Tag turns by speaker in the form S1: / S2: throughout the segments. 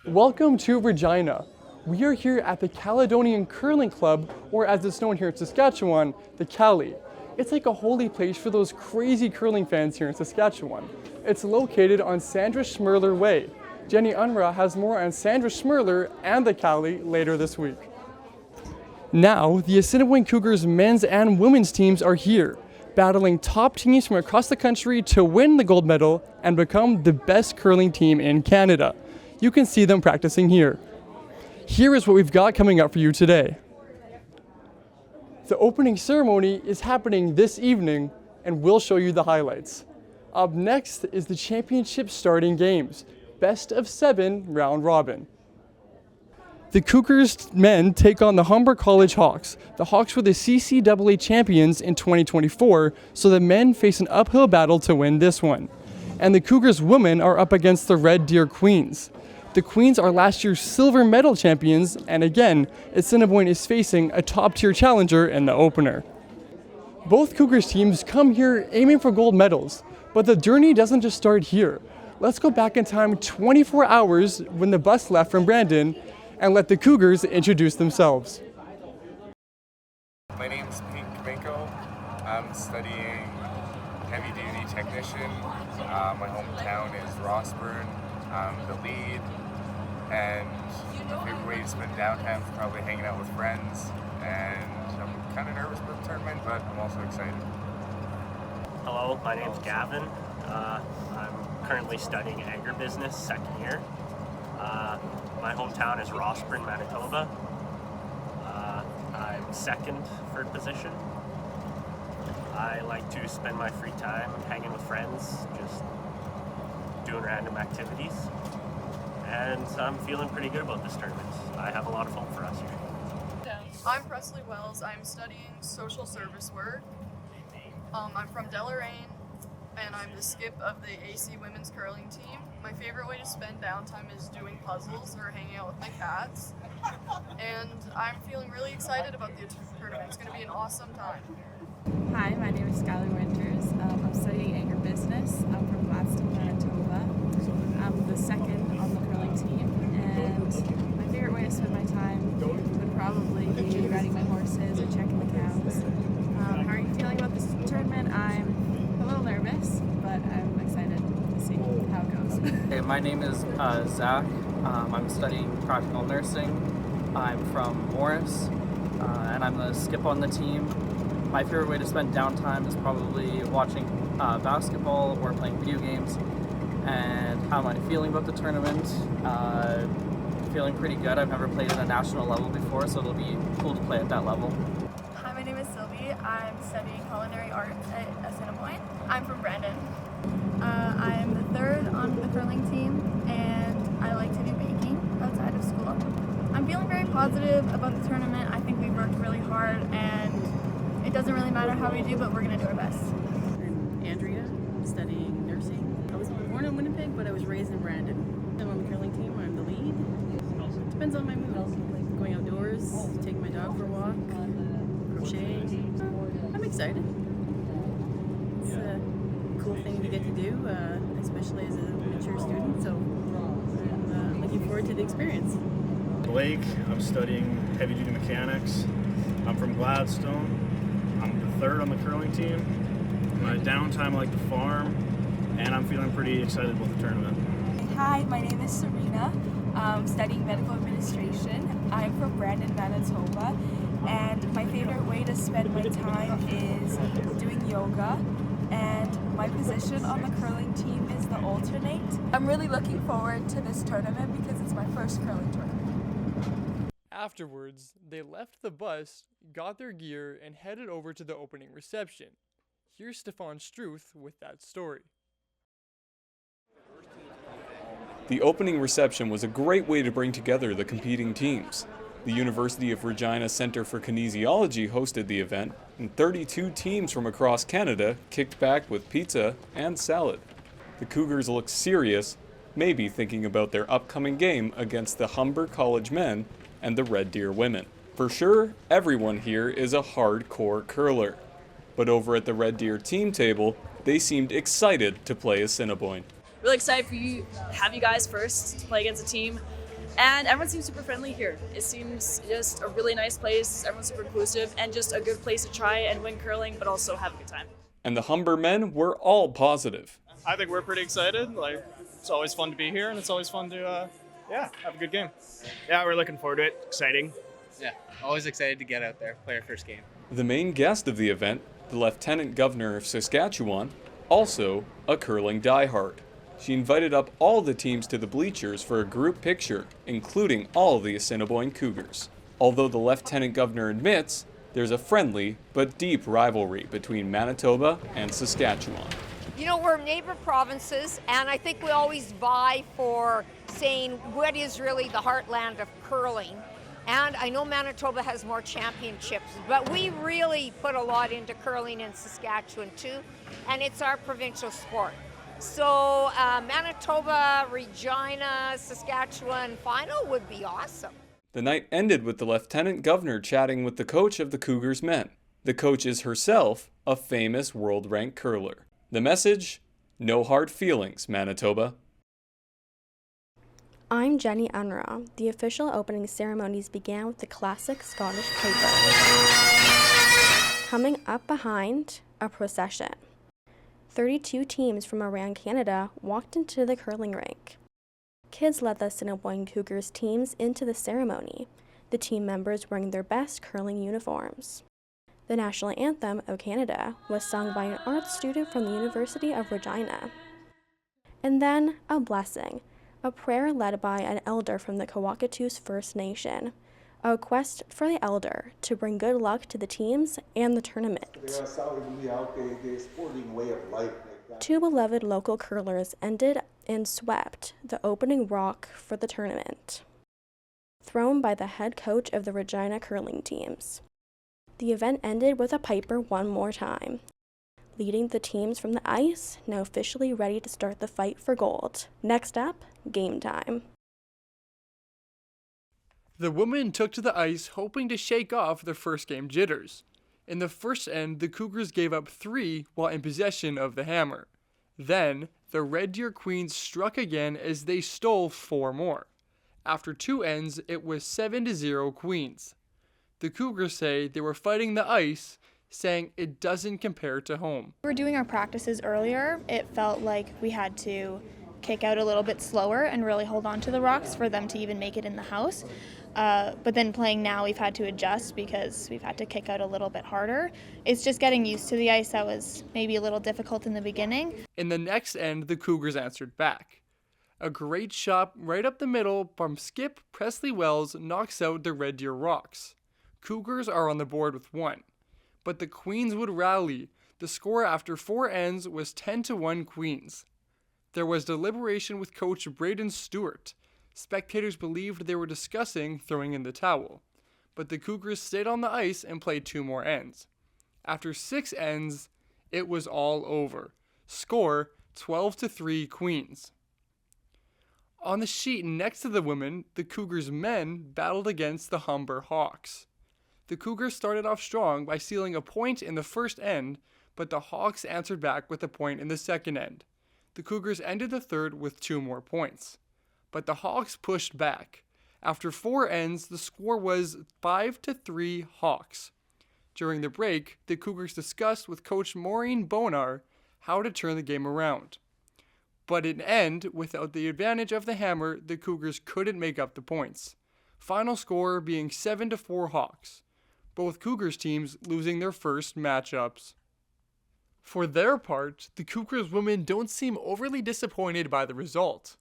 S1: Welcome to Regina. We are here at the Caledonian Curling Club, or as it's known here in Saskatchewan, the Cali. It's like a holy place for those crazy curling fans here in Saskatchewan. It's located on Sandra Schmerler Way. Jenny Unruh has more on Sandra Schmerler and the Cali later this week. Now, the Assiniboine Cougars men's and women's teams are here, battling top teams from across the country to win the gold medal and become the best curling team in Canada. You can see them practicing here. Here is what we've got coming up for you today. The opening ceremony is happening this evening, and we'll show you the highlights. Up next is the championship starting games, best of 7 round robin. The Cougars men take on the Humber College Hawks. The Hawks were the CCAA champions in 2024, so the men face an uphill battle to win this one. And the Cougars women are up against the Red Deer Queens. The Queens are last year's silver medal champions, and again, Assiniboine is facing a top-tier challenger in the opener. Both Cougars teams come here aiming for gold medals, but the journey doesn't just start here. Let's go back in time 24 hours when the bus left from Brandon and let the Cougars introduce themselves.
S2: My name's Pete Kamenko. I'm studying heavy-duty technician. My hometown is Rossburn. I'm the lead, and my favorite way to spend downtime is probably hanging out with friends, and I'm kind of nervous about the tournament, but I'm also excited.
S3: Hello, my name's Gavin. I'm currently studying agribusiness, second year. My hometown is Rossburn, Manitoba. I'm second for position. I like to spend my free time hanging with friends, just doing random activities, and I'm feeling pretty good about this tournament. I have a lot of hope for us here.
S4: I'm Presley Wells. I'm studying social service work. I'm from Deloraine, and I'm the skip of the AC women's curling team. My favorite way to spend downtime is doing puzzles or hanging out with my cats, and I'm feeling really excited about the tournament. It's going to be an awesome time.
S5: Hi, my name is Skylar Winters. I'm studying agribusiness. I'm from Gladstone, Manitoba. I'm the second on the curling team, and my favorite way to spend my time would probably be riding my horses or checking the cows. How are you feeling about this tournament? I'm a little nervous, but I'm excited to see how it goes.
S6: Hey, my name is Zach. I'm studying practical nursing. I'm from Morris, and I'm the skip on the team. My favorite way to spend downtime is probably watching basketball or playing video games. And how am I feeling about the tournament? Feeling pretty good. I've never played at a national level before, so it'll be cool to play at that level.
S7: Hi, my name is Sylvie. I'm studying culinary arts at Assiniboine. I'm from Brandon. I'm the third on the curling team, and I like to do baking outside of school. I'm feeling very positive about the tournament. I think we've worked really hard, and it doesn't really matter how we do, but we're going to do our best.
S8: I'm Andrea. I'm studying nursing. I was born in Winnipeg, but I was raised in Brandon. I'm on the curling team. I'm the lead. Depends on my mood. Like going outdoors, taking my dog for a walk, crocheting. I'm excited. It's a cool thing to get to do, especially as a mature student. So I'm looking forward to the experience.
S9: Blake. I'm studying heavy-duty mechanics. I'm from Gladstone. I'm the third on the curling team. My downtime, I like to farm, and I'm feeling pretty excited about the tournament.
S10: Hi, my name is Serena. I'm studying medical administration. I'm from Brandon, Manitoba, and my favorite way to spend my time is doing yoga, and my position on the curling team is the alternate. I'm really looking forward to this tournament because it's my first curling tournament.
S1: Afterwards, they left the bus, got their gear, and headed over to the opening reception. Here's Stefan Struth with that story.
S11: The opening reception was a great way to bring together the competing teams. The University of Regina Centre for Kinesiology hosted the event, and 32 teams from across Canada kicked back with pizza and salad. The Cougars looked serious, maybe thinking about their upcoming game against the Humber College men and the Red Deer women. For sure, everyone here is a hardcore curler. But over at the Red Deer team table, they seemed excited to play Assiniboine.
S12: Really excited for you, have you guys first to play against a team And everyone seems super friendly here. It seems just a really nice place, everyone's super inclusive, and just a good place to try and win curling, but also have a good time.
S11: And the Humber men were all positive.
S13: I think we're pretty excited. Like, it's always fun to be here, and it's always fun to, have a good game.
S14: Yeah, we're looking forward to it. Exciting.
S15: Yeah, always excited to get out there, play our first game.
S11: The main guest of the event, the Lieutenant Governor of Saskatchewan, also a curling diehard. She invited up all the teams to the bleachers for a group picture, including all the Assiniboine Cougars. Although the Lieutenant Governor admits there's a friendly but deep rivalry between Manitoba and Saskatchewan.
S16: You know, we're neighbor provinces, and I think we always vie for saying what is really the heartland of curling. And I know Manitoba has more championships, but we really put a lot into curling in Saskatchewan too, and it's our provincial sport. So Manitoba, Regina, Saskatchewan final would be awesome.
S11: The night ended with the Lieutenant Governor chatting with the coach of the Cougars men. The coach is herself a famous world-ranked curler. The message? No hard feelings, Manitoba.
S17: I'm Jenny Unruh. The official opening ceremonies began with the classic Scottish Piper. Coming up behind, a procession. 32 teams from around Canada walked into the curling rink. Kids led the Assiniboine Cougars teams into the ceremony, the team members wearing their best curling uniforms. The national anthem of Canada was sung by an art student from the University of Regina. And then a blessing, a prayer led by an elder from the Kawakatus First Nation, a request for the elder to bring good luck to the teams and the tournament. Two beloved local curlers ended and swept the opening rock for the tournament, thrown by the head coach of the Regina curling teams. The event ended with a piper one more time, leading the teams from the ice, now officially ready to start the fight for gold. Next up, game time.
S1: The women took to the ice hoping to shake off their first game jitters. In the first end, the Cougars gave up 3 while in possession of the hammer. Then, the Red Deer Queens struck again as they stole 4 more. After 2 ends, it was 7-0 Queens. The Cougars say they were fighting the ice, saying it doesn't compare to home.
S18: We were doing our practices earlier. It felt like we had to kick out a little bit slower and really hold on to the rocks for them to even make it in the house. But then playing now, we've had to adjust because we've had to kick out a little bit harder. It's just getting used to the ice that was maybe a little difficult in the beginning.
S1: In the next end, the Cougars answered back. A great shot right up the middle from Skip Presley Wells knocks out the Red Deer Rocks. Cougars are on the board with 1. But the Queens would rally. The score after 4 ends was 10-1 Queens. There was deliberation with coach Braden Stewart. Spectators believed they were discussing throwing in the towel, but the Cougars stayed on the ice and played 2 more ends. After 6 ends, it was all over. Score 12-3 Queens. On the sheet next to the women, the Cougars men battled against the Humber Hawks. The Cougars started off strong by stealing a point in the first end, but the Hawks answered back with a point in the second end. The Cougars ended the third with 2 more points. But the Hawks pushed back. After 4 ends, the score was 5-3 Hawks. During the break, the Cougars discussed with coach Maureen Bonar how to turn the game around. But in end, without the advantage of the hammer, the Cougars couldn't make up the points. Final score being 7-4 Hawks. Both Cougars teams losing their first matchups. For their part, the Cougars women don't seem overly disappointed by the result.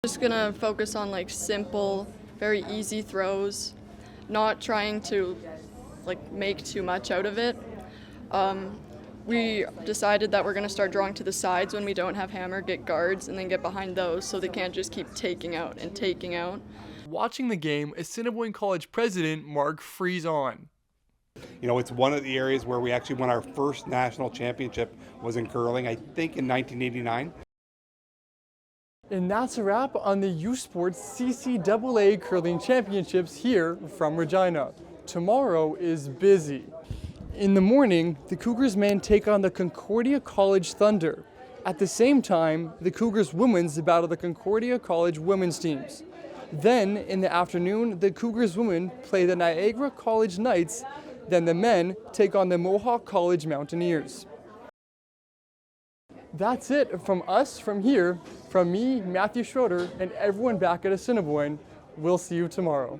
S4: Just gonna focus on like simple, very easy throws, not trying to make too much out of it. We decided that we're gonna start drawing to the sides when we don't have hammer, get guards, and then get behind those so they can't just keep taking out and taking out.
S1: Watching the game, Assiniboine College president Mark Friesen.
S19: You know, it's one of the areas where we actually won our first national championship was in curling, I think in 1989.
S1: And that's a wrap on the U Sports CCAA Curling Championships here from Regina. Tomorrow is busy. In the morning, the Cougars men take on the Concordia College Thunder. At the same time, the Cougars women's battle the Concordia College women's teams. Then, in the afternoon, the Cougars women play the Niagara College Knights. Then the men take on the Mohawk College Mountaineers. That's it from us from here, from me, Matthew Schroeder, and everyone back at Assiniboine. We'll see you tomorrow.